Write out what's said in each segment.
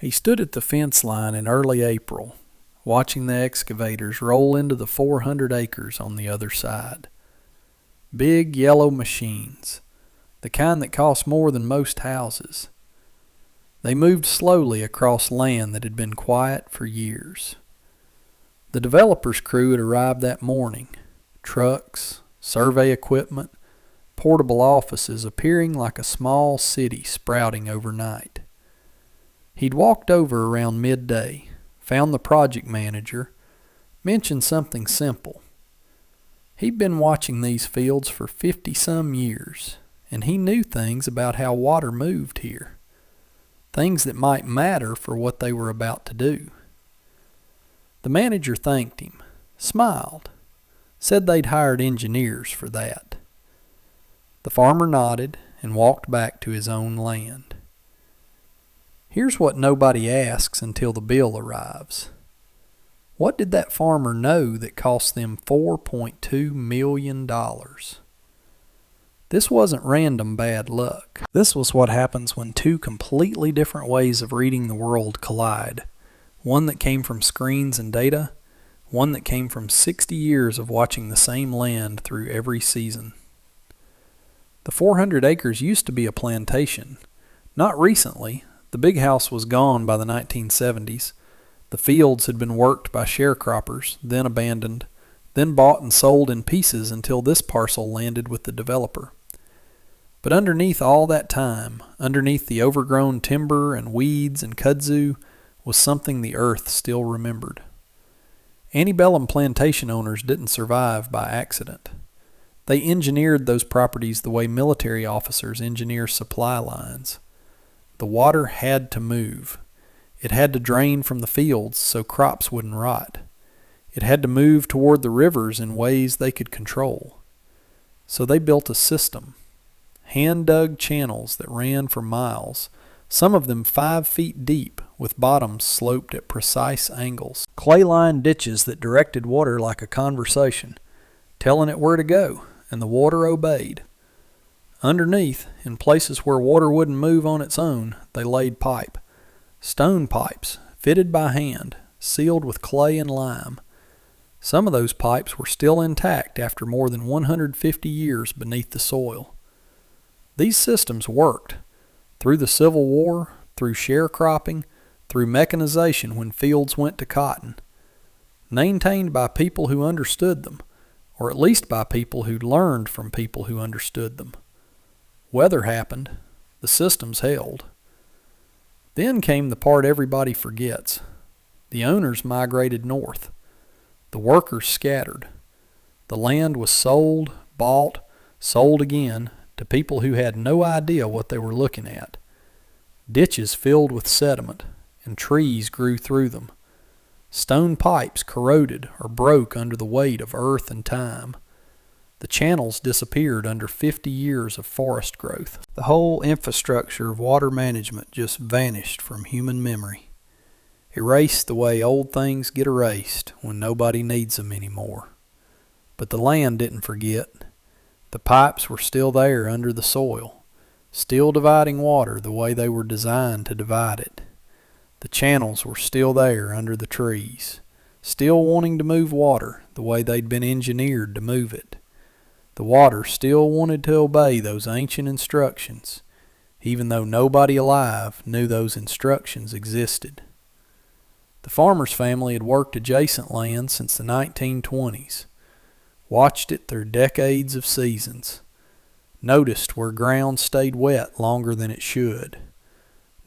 He stood at the fence line in early April, watching the excavators roll into the 400 acres on the other side. Big yellow machines, the kind that cost more than most houses. They moved slowly across land that had been quiet for years. The developer's crew had arrived that morning, trucks, survey equipment, portable offices appearing like a small city sprouting overnight. He'd walked over around midday, found the project manager, mentioned something simple. He'd been watching these fields for 50-some years, and he knew things about how water moved here, things that might matter for what they were about to do. The manager thanked him, smiled, said they'd hired engineers for that. The farmer nodded and walked back to his own land. Here's what nobody asks until the bill arrives. What did that farmer know that cost them $4.2 million? This wasn't random bad luck. This was what happens when two completely different ways of reading the world collide. One that came from screens and data, one that came from 60 years of watching the same land through every season. The 400 acres used to be a plantation. Not recently. The big house was gone by the 1970s. The fields had been worked by sharecroppers, then abandoned, then bought and sold in pieces until this parcel landed with the developer. But underneath all that time, underneath the overgrown timber and weeds and kudzu, was something the earth still remembered. Antebellum plantation owners didn't survive by accident. They engineered those properties the way military officers engineer supply lines. The water had to move. It had to drain from the fields so crops wouldn't rot. It had to move toward the rivers in ways they could control. So they built a system. Hand-dug channels that ran for miles, some of them 5 feet deep, with bottoms sloped at precise angles. Clay-lined ditches that directed water like a conversation, telling it where to go, and the water obeyed. Underneath, in places where water wouldn't move on its own, they laid pipe. Stone pipes, fitted by hand, sealed with clay and lime. Some of those pipes were still intact after more than 150 years beneath the soil. These systems worked. Through the Civil War, through sharecropping, through mechanization when fields went to cotton. Maintained by people who understood them, or at least by people who learned from people who understood them. Weather happened. The systems held. Then came the part everybody forgets. The owners migrated north. The workers scattered. The land was sold, bought, sold again to people who had no idea what they were looking at. Ditches filled with sediment, and trees grew through them. Stone pipes corroded or broke under the weight of earth and time. The channels disappeared under 50 years of forest growth. The whole infrastructure of water management just vanished from human memory. Erased the way old things get erased when nobody needs them anymore. But the land didn't forget. The pipes were still there under the soil, still dividing water the way they were designed to divide it. The channels were still there under the trees, still wanting to move water the way they'd been engineered to move it. The water still wanted to obey those ancient instructions, even though nobody alive knew those instructions existed. The farmer's family had worked adjacent land since the 1920s, watched it through decades of seasons, noticed where ground stayed wet longer than it should,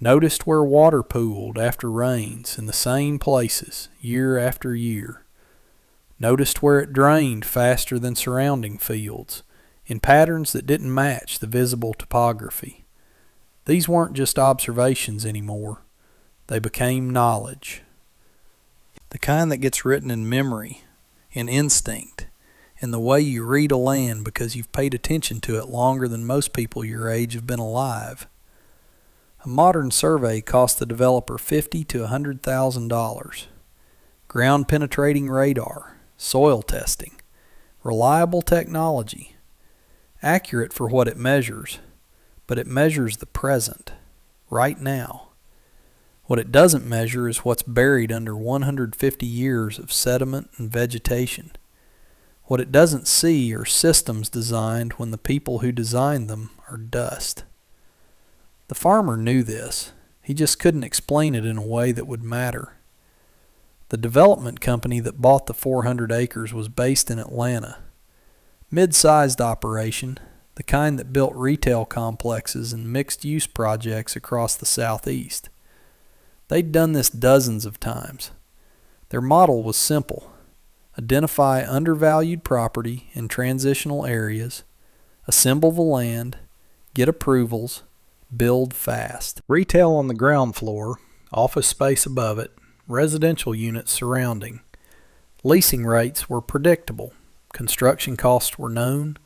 noticed where water pooled after rains in the same places year after year, noticed where it drained faster than surrounding fields, in patterns that didn't match the visible topography. These weren't just observations anymore. They became knowledge. The kind that gets written in memory, in instinct, in the way you read a land because you've paid attention to it longer than most people your age have been alive. A modern survey cost the developer $50,000 to $100,000. Ground-penetrating radar, soil testing, reliable technology, accurate for what it measures, but it measures the present, right now. What it doesn't measure is what's buried under 150 years of sediment and vegetation. What it doesn't see are systems designed when the people who designed them are dust. The farmer knew this. He just couldn't explain it in a way that would matter. The development company that bought the 400 acres was based in Atlanta. Mid-sized operation, the kind that built retail complexes and mixed-use projects across the southeast. They'd done this dozens of times. Their model was simple. Identify undervalued property in transitional areas, assemble the land, get approvals, build fast. Retail on the ground floor, office space above it, residential units surrounding. Leasing rates were predictable. Construction costs were known.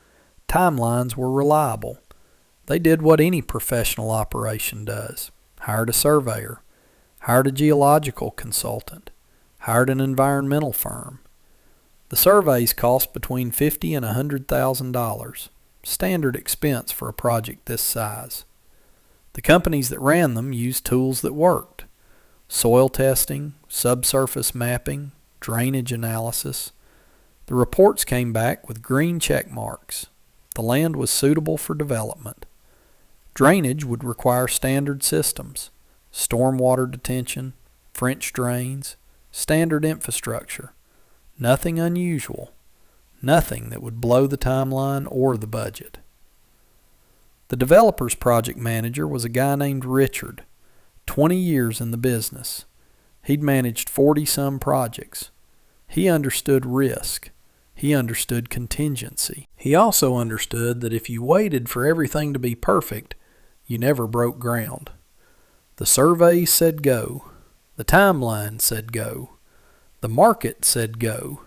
Timelines were reliable. They did what any professional operation does. Hired a surveyor. Hired a geological consultant. Hired an environmental firm. The surveys cost between $50,000 and $100,000. Standard expense for a project this size. The companies that ran them used tools that worked. Soil testing, subsurface mapping, drainage analysis. The reports came back with green check marks. The land was suitable for development. Drainage would require standard systems, stormwater detention, French drains, standard infrastructure. Nothing unusual. Nothing that would blow the timeline or the budget. The developer's project manager was a guy named Richard. 20 years in the business. He'd managed 40-some projects. He understood risk. He understood contingency. He also understood that if you waited for everything to be perfect, you never broke ground. The survey said go. The timeline said go. The market said go.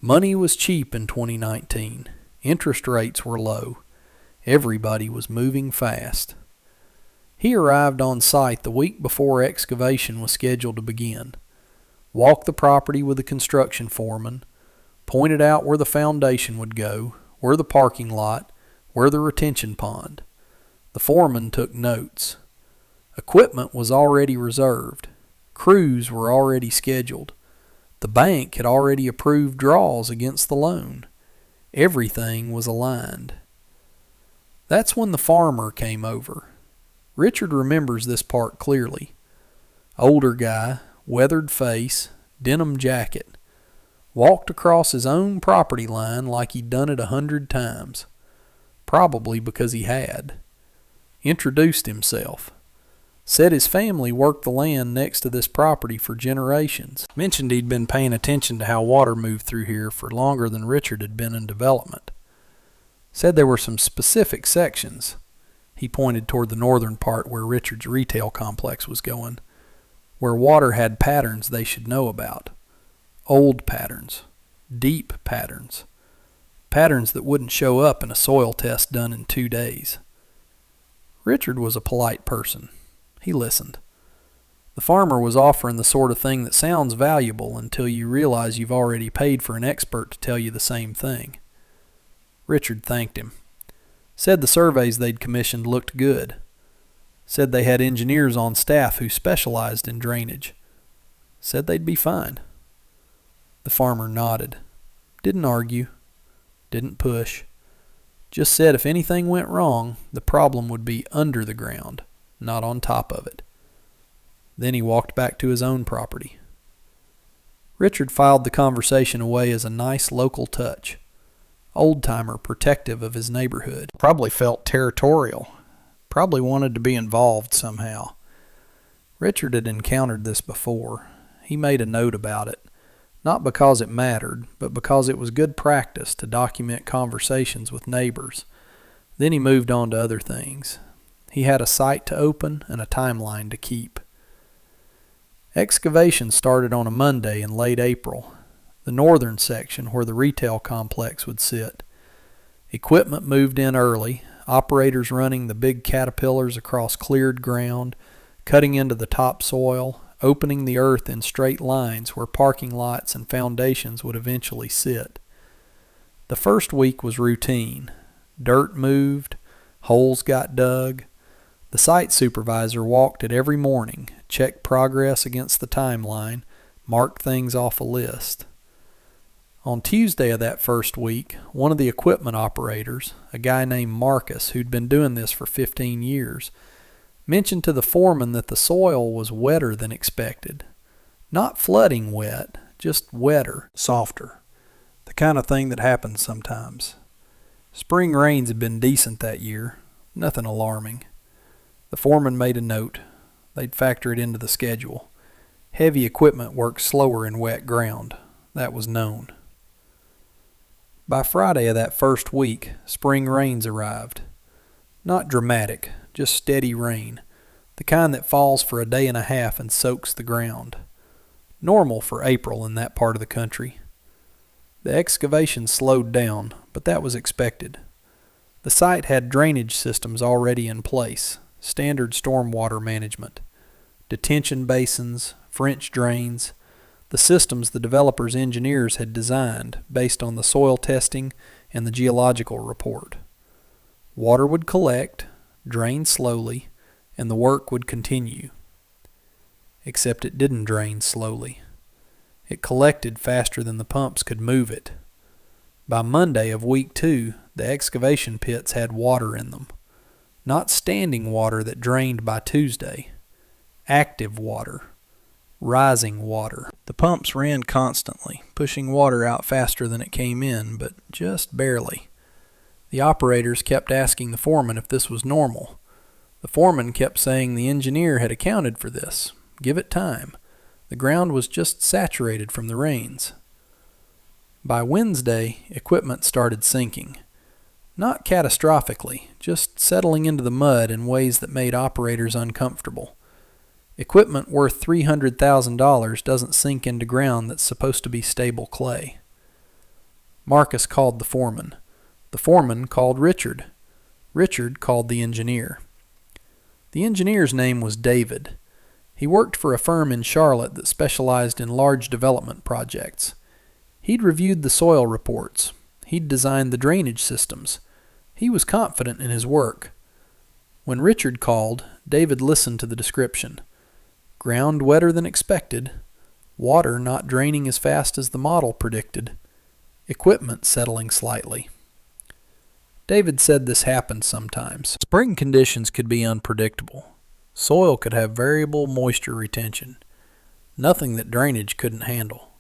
Money was cheap in 2019. Interest rates were low. Everybody was moving fast. He arrived on site the week before excavation was scheduled to begin. Walked the property with the construction foreman, pointed out where the foundation would go, where the parking lot, where the retention pond. The foreman took notes. Equipment was already reserved. Crews were already scheduled. The bank had already approved draws against the loan. Everything was aligned. That's when the farmer came over. Richard remembers this part clearly. Older guy, weathered face, denim jacket. Walked across his own property line like he'd done it 100 times. Probably because he had. Introduced himself. Said his family worked the land next to this property for generations. Mentioned he'd been paying attention to how water moved through here for longer than Richard had been in development. Said there were some specific sections. He pointed toward the northern part where Richard's retail complex was going, where water had patterns they should know about. Old patterns. Deep patterns. Patterns that wouldn't show up in a soil test done in 2 days. Richard was a polite person. He listened. The farmer was offering the sort of thing that sounds valuable until you realize you've already paid for an expert to tell you the same thing. Richard thanked him. Said the surveys they'd commissioned looked good. Said they had engineers on staff who specialized in drainage. Said they'd be fine. The farmer nodded. Didn't argue. Didn't push. Just said if anything went wrong, the problem would be under the ground, not on top of it. Then he walked back to his own property. Richard filed the conversation away as a nice local touch. Old-timer protective of his neighborhood. Probably felt territorial. Probably wanted to be involved somehow. Richard had encountered this before. He made a note about it. Not because it mattered, but because it was good practice to document conversations with neighbors. Then he moved on to other things. He had a site to open and a timeline to keep. Excavation started on a Monday in late April. The northern section where the retail complex would sit. Equipment moved in early, operators running the big caterpillars across cleared ground, cutting into the topsoil, opening the earth in straight lines where parking lots and foundations would eventually sit. The first week was routine. Dirt moved, holes got dug. The site supervisor walked it every morning, check progress against the timeline, mark things off a list. On Tuesday of that first week, one of the equipment operators, a guy named Marcus who'd been doing this for 15 years, mentioned to the foreman that the soil was wetter than expected. Not flooding wet, just wetter, softer. The kind of thing that happens sometimes. Spring rains had been decent that year, nothing alarming. The foreman made a note. They'd factor it into the schedule. Heavy equipment works slower in wet ground. That was known. By Friday of that first week, spring rains arrived. Not dramatic, just steady rain, the kind that falls for a day and a half and soaks the ground. Normal for April in that part of the country. The excavation slowed down, but that was expected. The site had drainage systems already in place, standard stormwater management, detention basins, French drains, the systems the developer's engineers had designed based on the soil testing and the geological report. Water would collect, drain slowly, and the work would continue. Except it didn't drain slowly. It collected faster than the pumps could move it. By Monday of week 2, the excavation pits had water in them. Not standing water that drained by Tuesday. Active water. Rising water. The pumps ran constantly, pushing water out faster than it came in, but just barely. The operators kept asking the foreman if this was normal. The foreman kept saying the engineer had accounted for this. Give it time. The ground was just saturated from the rains. By Wednesday, equipment started sinking. Not catastrophically, just settling into the mud in ways that made operators uncomfortable. Equipment worth $300,000 doesn't sink into ground that's supposed to be stable clay. Marcus called the foreman. The foreman called Richard. Richard called the engineer. The engineer's name was David. He worked for a firm in Charlotte that specialized in large development projects. He'd reviewed the soil reports. He'd designed the drainage systems. He was confident in his work. When Richard called, David listened to the description. Ground wetter than expected. Water not draining as fast as the model predicted. Equipment settling slightly. David said this happened sometimes. Spring conditions could be unpredictable. Soil could have variable moisture retention. Nothing that drainage couldn't handle.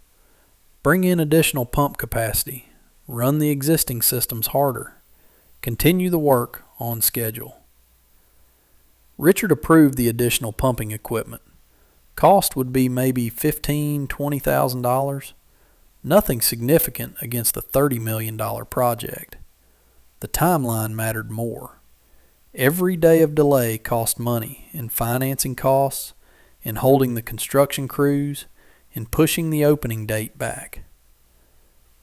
Bring in additional pump capacity. Run the existing systems harder. Continue the work on schedule. Richard approved the additional pumping equipment. Cost would be maybe $15,000, $20,000. Nothing significant against a $30 million project. The timeline mattered more. Every day of delay cost money in financing costs, in holding the construction crews, in pushing the opening date back.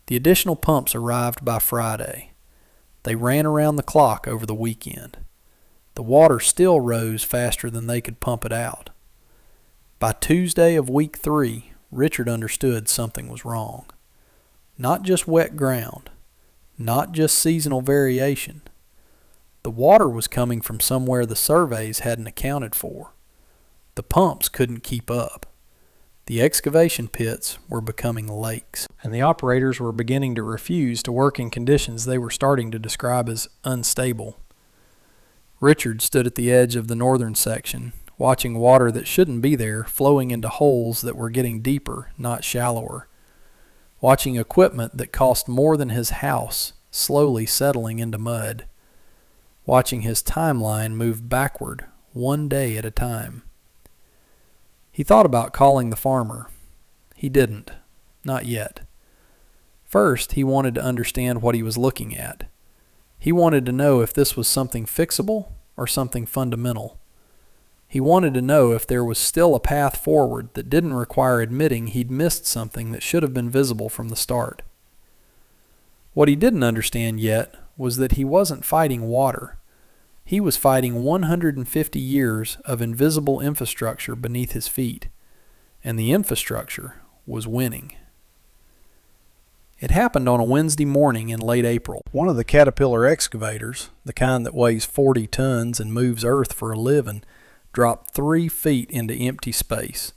The additional pumps arrived by Friday. They ran around the clock over the weekend. The water still rose faster than they could pump it out. By Tuesday of week 3, Richard understood something was wrong. Not just wet ground, not just seasonal variation. The water was coming from somewhere the surveys hadn't accounted for. The pumps couldn't keep up. The excavation pits were becoming lakes, and the operators were beginning to refuse to work in conditions they were starting to describe as unstable. Richard stood at the edge of the northern section, watching water that shouldn't be there flowing into holes that were getting deeper, not shallower. Watching equipment that cost more than his house slowly settling into mud. Watching his timeline move backward, one day at a time. He thought about calling the farmer. He didn't. Not yet. First, he wanted to understand what he was looking at. He wanted to know if this was something fixable or something fundamental. He wanted to know if there was still a path forward that didn't require admitting he'd missed something that should have been visible from the start. What he didn't understand yet was that he wasn't fighting water. He was fighting 150 years of invisible infrastructure beneath his feet, and the infrastructure was winning. It happened on a Wednesday morning in late April. One of the Caterpillar excavators, the kind that weighs 40 tons and moves earth for a living, dropped 3 feet into empty space,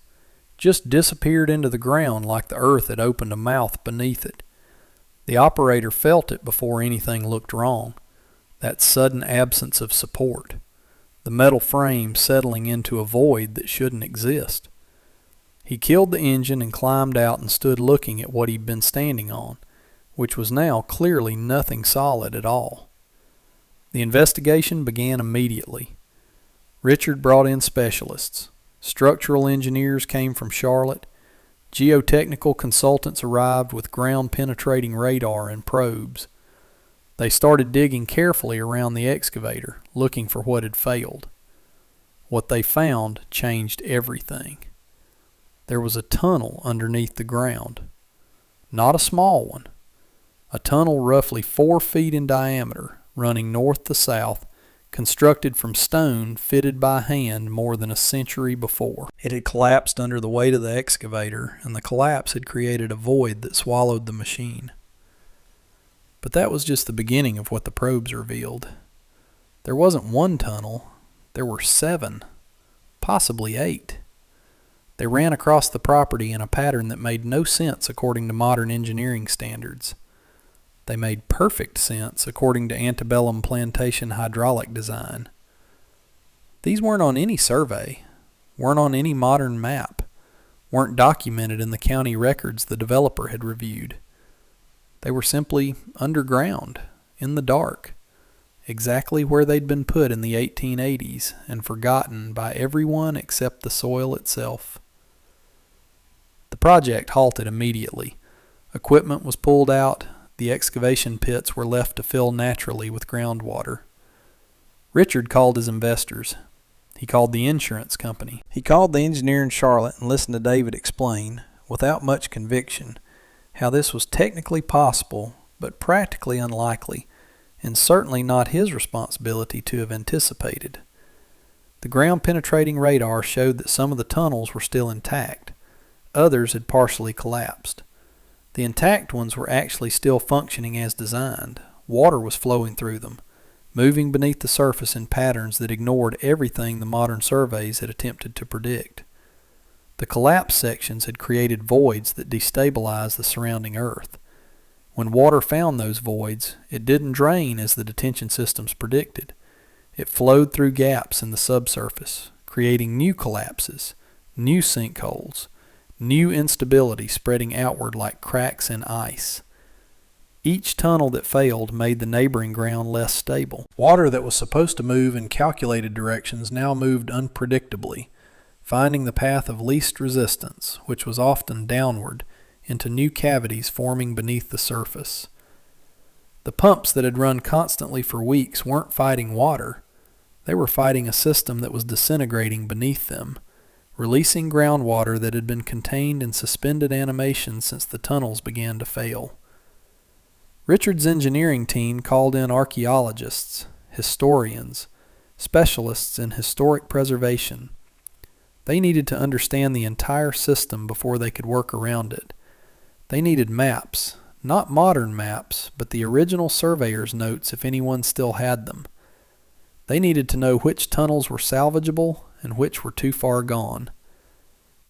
just disappeared into the ground like the earth had opened a mouth beneath it. The operator felt it before anything looked wrong, that sudden absence of support, the metal frame settling into a void that shouldn't exist. He killed the engine and climbed out and stood looking at what he'd been standing on, which was now clearly nothing solid at all. The investigation began immediately. Richard brought in specialists. Structural engineers came from Charlotte. Geotechnical consultants arrived with ground-penetrating radar and probes. They started digging carefully around the excavator, looking for what had failed. What they found changed everything. There was a tunnel underneath the ground. Not a small one. A tunnel roughly 4 feet in diameter, running north to south, constructed from stone fitted by hand more than a century before. It had collapsed under the weight of the excavator, and the collapse had created a void that swallowed the machine. But that was just the beginning of what the probes revealed. There wasn't one tunnel, there were 7, possibly 8. They ran across the property in a pattern that made no sense according to modern engineering standards. They made perfect sense according to antebellum plantation hydraulic design. These weren't on any survey, weren't on any modern map, weren't documented in the county records the developer had reviewed. They were simply underground, in the dark, exactly where they'd been put in the 1880s and forgotten by everyone except the soil itself. The project halted immediately. Equipment was pulled out. The excavation pits were left to fill naturally with groundwater. Richard called his investors. He called the insurance company. He called the engineer in Charlotte and listened to David explain, without much conviction, how this was technically possible, but practically unlikely, and certainly not his responsibility to have anticipated. The ground-penetrating radar showed that some of the tunnels were still intact. Others had partially collapsed. The intact ones were actually still functioning as designed. Water was flowing through them, moving beneath the surface in patterns that ignored everything the modern surveys had attempted to predict. The collapsed sections had created voids that destabilized the surrounding earth. When water found those voids, it didn't drain as the detention systems predicted. It flowed through gaps in the subsurface, creating new collapses, new sinkholes, new instability spreading outward like cracks in ice. Each tunnel that failed made the neighboring ground less stable. Water that was supposed to move in calculated directions now moved unpredictably, finding the path of least resistance, which was often downward, into new cavities forming beneath the surface. The pumps that had run constantly for weeks weren't fighting water. They were fighting a system that was disintegrating beneath them, releasing groundwater that had been contained in suspended animation since the tunnels began to fail. Richard's engineering team called in archaeologists, historians, specialists in historic preservation. They needed to understand the entire system before they could work around it. They needed maps, not modern maps, but the original surveyor's notes if anyone still had them. They needed to know which tunnels were salvageable and which were too far gone.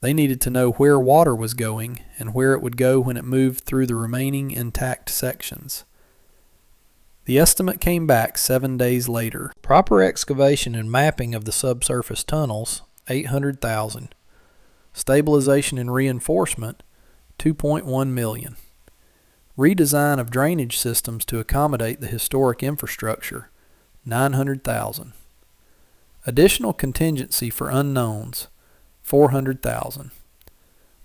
They needed to know where water was going and where it would go when it moved through the remaining intact sections. The estimate came back 7 days later. Proper excavation and mapping of the subsurface tunnels, $800,000. Stabilization and reinforcement, $2.1 million. Redesign of drainage systems to accommodate the historic infrastructure, $900,000. Additional contingency for unknowns, $400,000.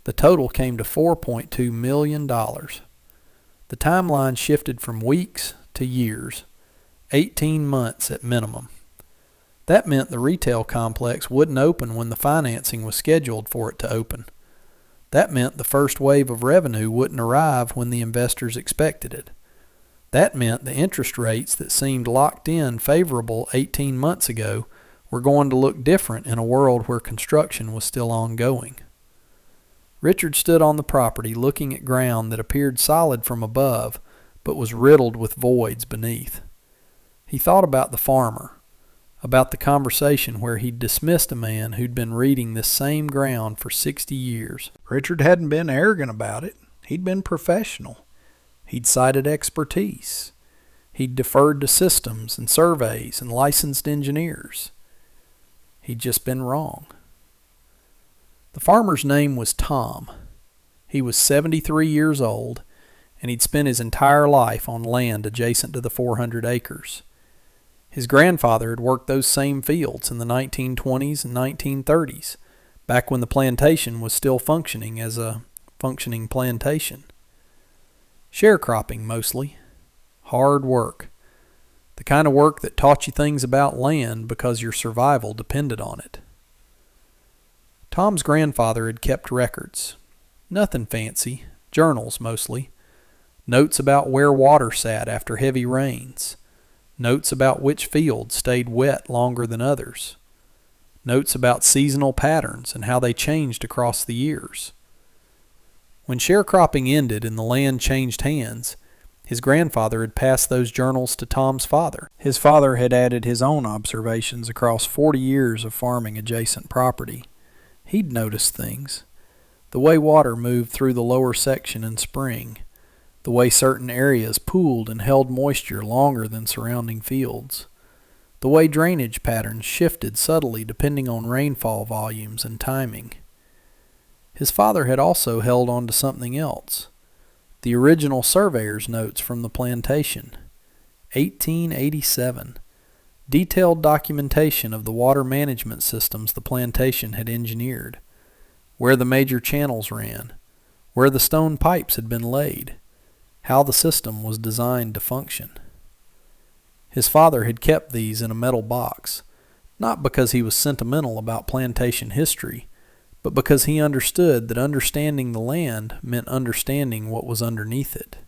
The total came to $4.2 million. The timeline shifted from weeks to years, 18 months at minimum. That meant the retail complex wouldn't open when the financing was scheduled for it to open. That meant the first wave of revenue wouldn't arrive when the investors expected it. That meant the interest rates that seemed locked in favorable 18 months ago were going to look different in a world where construction was still ongoing. Richard stood on the property looking at ground that appeared solid from above but was riddled with voids beneath. He thought about the farmer, about the conversation where he'd dismissed a man who'd been reading this same ground for 60 years. Richard hadn't been arrogant about it. He'd been professional. He'd cited expertise. He'd deferred to systems and surveys and licensed engineers. He'd just been wrong. The farmer's name was Tom. He was 73 years old, and he'd spent his entire life on land adjacent to the 400 acres. His grandfather had worked those same fields in the 1920s and 1930s, back when the plantation was still functioning as a functioning plantation. Sharecropping mostly. Hard work. The kind of work that taught you things about land because your survival depended on it. Tom's grandfather had kept records. Nothing fancy, journals mostly. Notes about where water sat after heavy rains. Notes about which fields stayed wet longer than others. Notes about seasonal patterns and how they changed across the years. When sharecropping ended and the land changed hands, his grandfather had passed those journals to Tom's father. His father had added his own observations across 40 years of farming adjacent property. He'd noticed things. The way water moved through the lower section in spring. The way certain areas pooled and held moisture longer than surrounding fields. The way drainage patterns shifted subtly depending on rainfall volumes and timing. His father had also held on to something else. The original surveyor's notes from the plantation. 1887. Detailed documentation of the water management systems the plantation had engineered. Where the major channels ran. Where the stone pipes had been laid. How the system was designed to function. His father had kept these in a metal box, not because he was sentimental about plantation history, but because he understood that understanding the land meant understanding what was underneath it.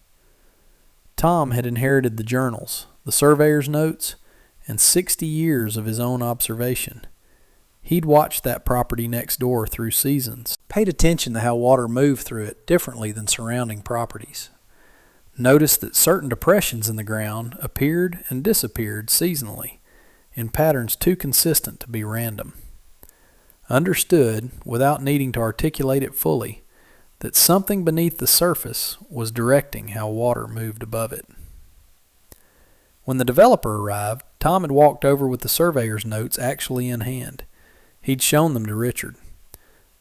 Tom had inherited the journals, the surveyor's notes, and 60 years of his own observation. He'd watched that property next door through seasons, paid attention to how water moved through it differently than surrounding properties. Noticed that certain depressions in the ground appeared and disappeared seasonally, in patterns too consistent to be random. Understood, without needing to articulate it fully, that something beneath the surface was directing how water moved above it. When the developer arrived, Tom had walked over with the surveyor's notes actually in hand. He'd shown them to Richard,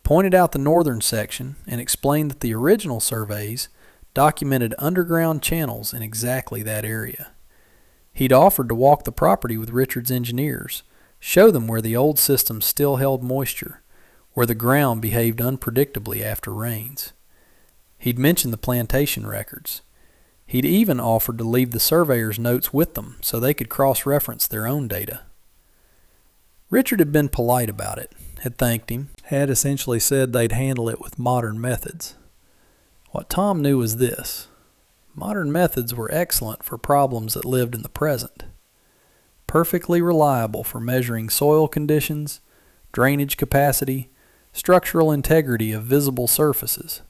pointed out the northern section, and explained that the original surveys documented underground channels in exactly that area. He'd offered to walk the property with Richard's engineers, show them where the old system still held moisture, where the ground behaved unpredictably after rains. He'd mentioned the plantation records. He'd even offered to leave the surveyor's notes with them so they could cross-reference their own data. Richard had been polite about it, had thanked him, had essentially said they'd handle it with modern methods. What Tom knew was this: modern methods were excellent for problems that lived in the present. Perfectly reliable for measuring soil conditions, drainage capacity, structural integrity of visible surfaces.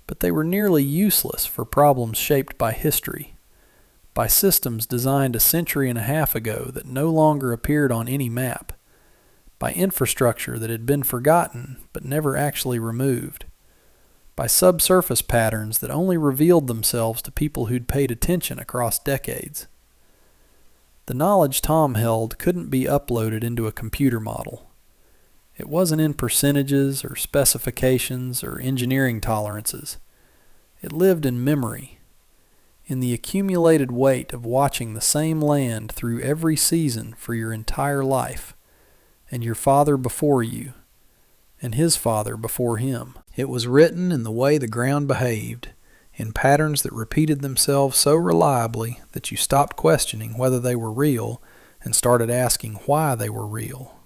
But they were nearly useless for problems shaped by history, by systems designed a century and a half ago that no longer appeared on any map, by infrastructure that had been forgotten but never actually removed, by subsurface patterns that only revealed themselves to people who'd paid attention across decades. The knowledge Tom held couldn't be uploaded into a computer model. It wasn't in percentages or specifications or engineering tolerances. It lived in memory, in the accumulated weight of watching the same land through every season for your entire life, and your father before you, and his father before him. It was written in the way the ground behaved, in patterns that repeated themselves so reliably that you stopped questioning whether they were real and started asking why they were real.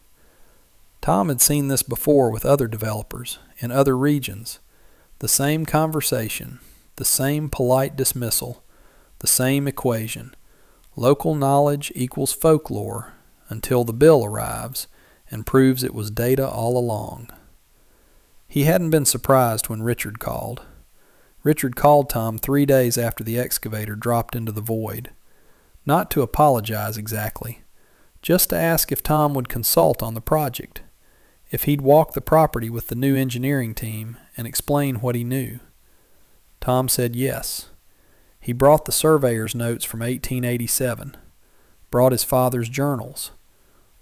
Tom had seen this before with other developers in other regions. The same conversation, the same polite dismissal, the same equation. Local knowledge equals folklore until the bill arrives and proves it was data all along. He hadn't been surprised when Richard called. Richard called Tom 3 days after the excavator dropped into the void. Not to apologize exactly, just to ask if Tom would consult on the project, if he'd walk the property with the new engineering team and explain what he knew. Tom said yes. He brought the surveyor's notes from 1887, brought his father's journals,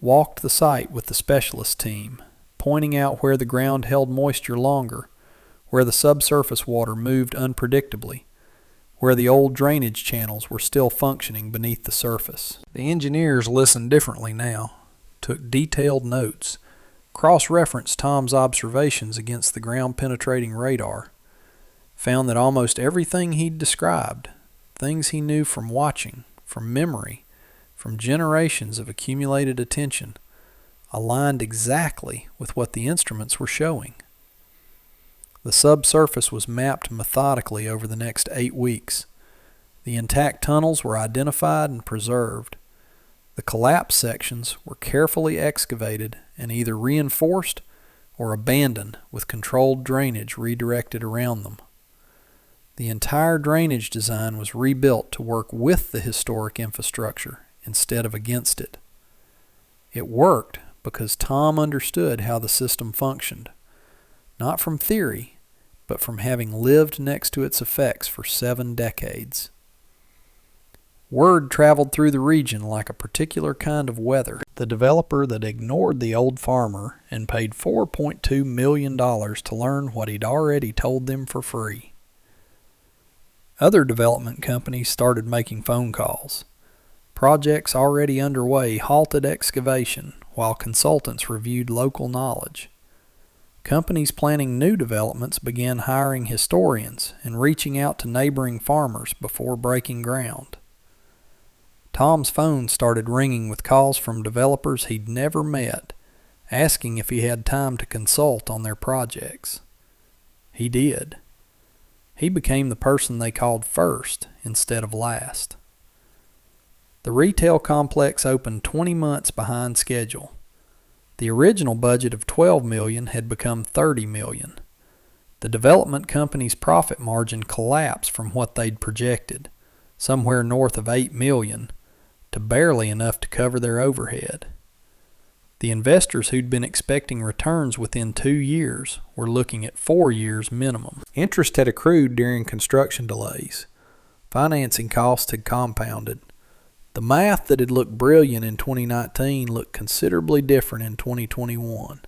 walked the site with the specialist team, pointing out where the ground held moisture longer, where the subsurface water moved unpredictably, where the old drainage channels were still functioning beneath the surface. The engineers listened differently now, took detailed notes, cross-referenced Tom's observations against the ground-penetrating radar, found that almost everything he'd described, things he knew from watching, from memory, from generations of accumulated attention, aligned exactly with what the instruments were showing. The subsurface was mapped methodically over the next 8 weeks. The intact tunnels were identified and preserved. The collapsed sections were carefully excavated and either reinforced or abandoned with controlled drainage redirected around them. The entire drainage design was rebuilt to work with the historic infrastructure instead of against it. It worked because Tom understood how the system functioned, not from theory, but from having lived next to its effects for 7 decades. Word traveled through the region like a particular kind of weather. The developer that ignored the old farmer and paid $4.2 million to learn what he'd already told them for free. Other development companies started making phone calls. Projects already underway halted excavation while consultants reviewed local knowledge. Companies planning new developments began hiring historians and reaching out to neighboring farmers before breaking ground. Tom's phone started ringing with calls from developers he'd never met, asking if he had time to consult on their projects. He did. He became the person they called first instead of last. The retail complex opened 20 months behind schedule. The original budget of $12 million had become $30 million. The development company's profit margin collapsed from what they'd projected, somewhere north of $8 million, to barely enough to cover their overhead. The investors who'd been expecting returns within 2 years were looking at 4 years minimum. Interest had accrued during construction delays. Financing costs had compounded. The math that had looked brilliant in 2019 looked considerably different in 2021.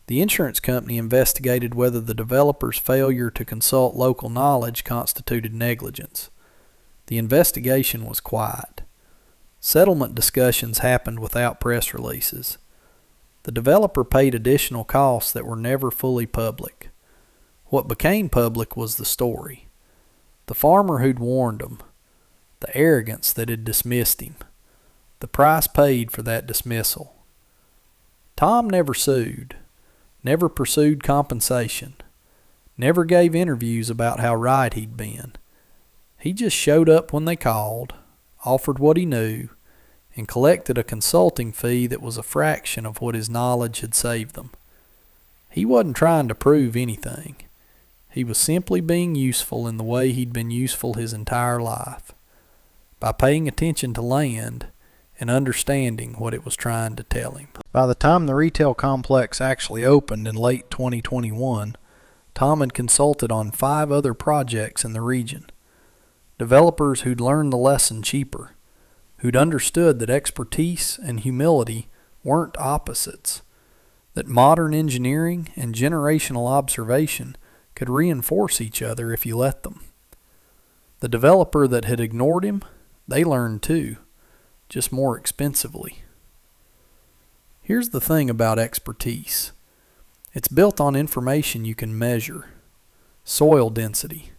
The insurance company investigated whether the developer's failure to consult local knowledge constituted negligence. The investigation was quiet. Settlement discussions happened without press releases. The developer paid additional costs that were never fully public. What became public was the story. The farmer who'd warned him. The arrogance that had dismissed him. The price paid for that dismissal. Tom never sued. Never pursued compensation. Never gave interviews about how right he'd been. He just showed up when they called, offered what he knew, and collected a consulting fee that was a fraction of what his knowledge had saved them. He wasn't trying to prove anything. He was simply being useful in the way he'd been useful his entire life, by paying attention to land and understanding what it was trying to tell him. By the time the retail complex actually opened in late 2021, Tom had consulted on 5 other projects in the region. Developers who'd learned the lesson cheaper, who'd understood that expertise and humility weren't opposites, that modern engineering and generational observation could reinforce each other if you let them. The developer that had ignored him, they learned too, just more expensively. Here's the thing about expertise. It's built on information you can measure. Soil density,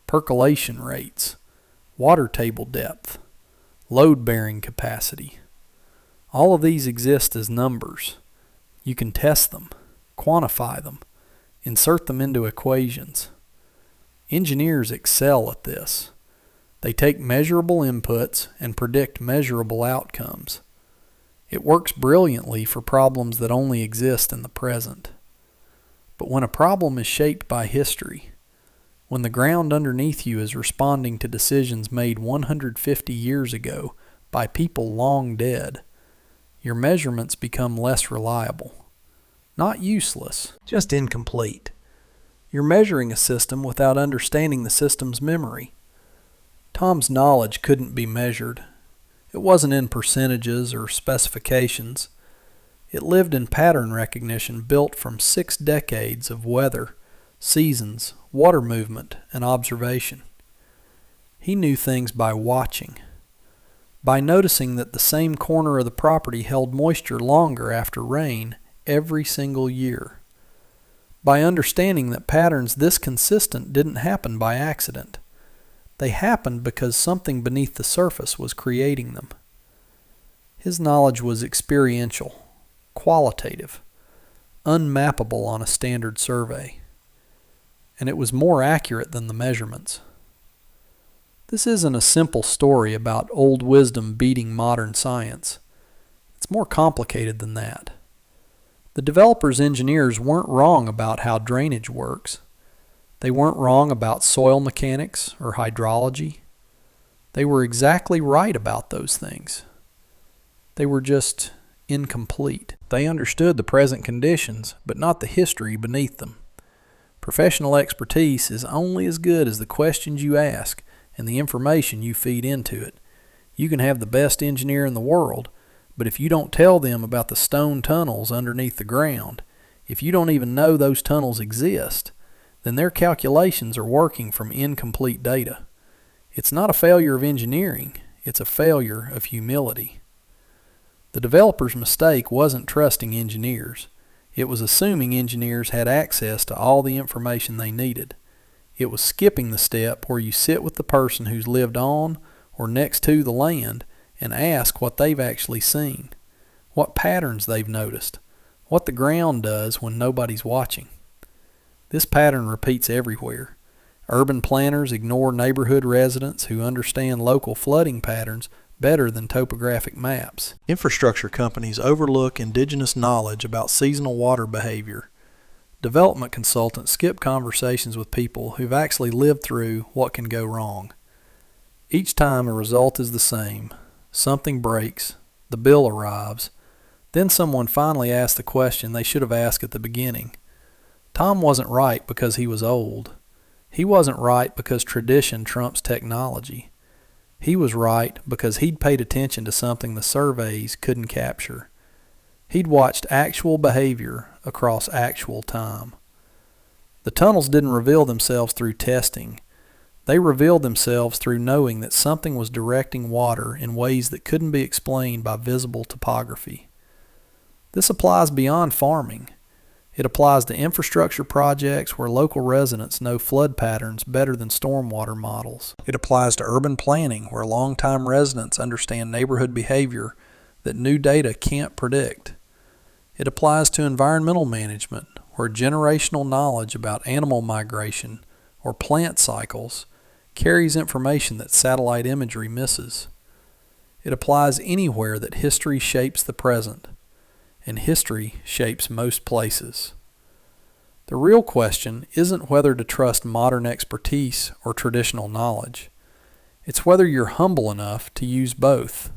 percolation rates, water table depth, load-bearing capacity. All of these exist as numbers. You can test them, quantify them, insert them into equations. Engineers excel at this. They take measurable inputs and predict measurable outcomes. It works brilliantly for problems that only exist in the present. But when a problem is shaped by history, when the ground underneath you is responding to decisions made 150 years ago by people long dead, your measurements become less reliable. Not useless, just incomplete. You're measuring a system without understanding the system's memory. Tom's knowledge couldn't be measured. It wasn't in percentages or specifications. It lived in pattern recognition built from 6 decades of weather, seasons, water movement, and observation. He knew things by watching, by noticing that the same corner of the property held moisture longer after rain every single year, by understanding that patterns this consistent didn't happen by accident. They happened because something beneath the surface was creating them. His knowledge was experiential, qualitative, unmappable on a standard survey, and it was more accurate than the measurements. This isn't a simple story about old wisdom beating modern science. It's more complicated than that. The developer's engineers weren't wrong about how drainage works. They weren't wrong about soil mechanics or hydrology. They were exactly right about those things. They were just incomplete. They understood the present conditions, but not the history beneath them. Professional expertise is only as good as the questions you ask and the information you feed into it. You can have the best engineer in the world, but if you don't tell them about the stone tunnels underneath the ground, if you don't even know those tunnels exist, then their calculations are working from incomplete data. It's not a failure of engineering, it's a failure of humility. The developer's mistake wasn't trusting engineers. It was assuming engineers had access to all the information they needed. It was skipping the step where you sit with the person who's lived on or next to the land and ask what they've actually seen, what patterns they've noticed, what the ground does when nobody's watching. This pattern repeats everywhere. Urban planners ignore neighborhood residents who understand local flooding patterns better than topographic maps. Infrastructure companies overlook indigenous knowledge about seasonal water behavior. Development consultants skip conversations with people who've actually lived through what can go wrong. Each time a result is the same. Something breaks, the bill arrives, then someone finally asks the question they should have asked at the beginning. Tom wasn't right because he was old. He wasn't right because tradition trumps technology. He was right because he'd paid attention to something the surveys couldn't capture. He'd watched actual behavior across actual time. The tunnels didn't reveal themselves through testing. They revealed themselves through knowing that something was directing water in ways that couldn't be explained by visible topography. This applies beyond farming. It applies to infrastructure projects where local residents know flood patterns better than stormwater models. It applies to urban planning where longtime residents understand neighborhood behavior that new data can't predict. It applies to environmental management where generational knowledge about animal migration or plant cycles carries information that satellite imagery misses. It applies anywhere that history shapes the present, and history shapes most places. The real question isn't whether to trust modern expertise or traditional knowledge. It's whether you're humble enough to use both.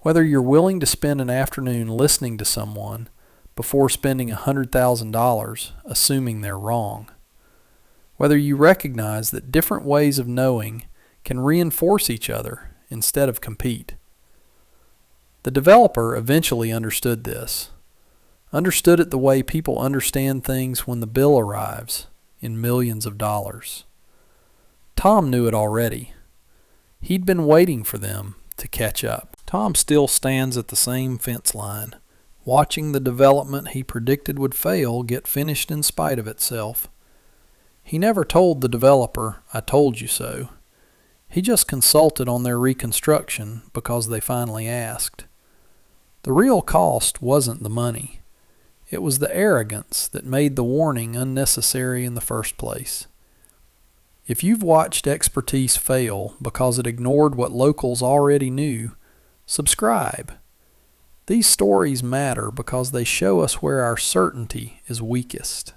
Whether you're willing to spend an afternoon listening to someone before spending $100,000 assuming they're wrong. Whether you recognize that different ways of knowing can reinforce each other instead of compete. The developer eventually understood this. Understood it the way people understand things when the bill arrives in millions of dollars. Tom knew it already. He'd been waiting for them to catch up. Tom still stands at the same fence line, watching the development he predicted would fail get finished in spite of itself. He never told the developer, "I told you so." He just consulted on their reconstruction because they finally asked. The real cost wasn't the money. It was the arrogance that made the warning unnecessary in the first place. If you've watched expertise fail because it ignored what locals already knew, subscribe. These stories matter because they show us where our certainty is weakest.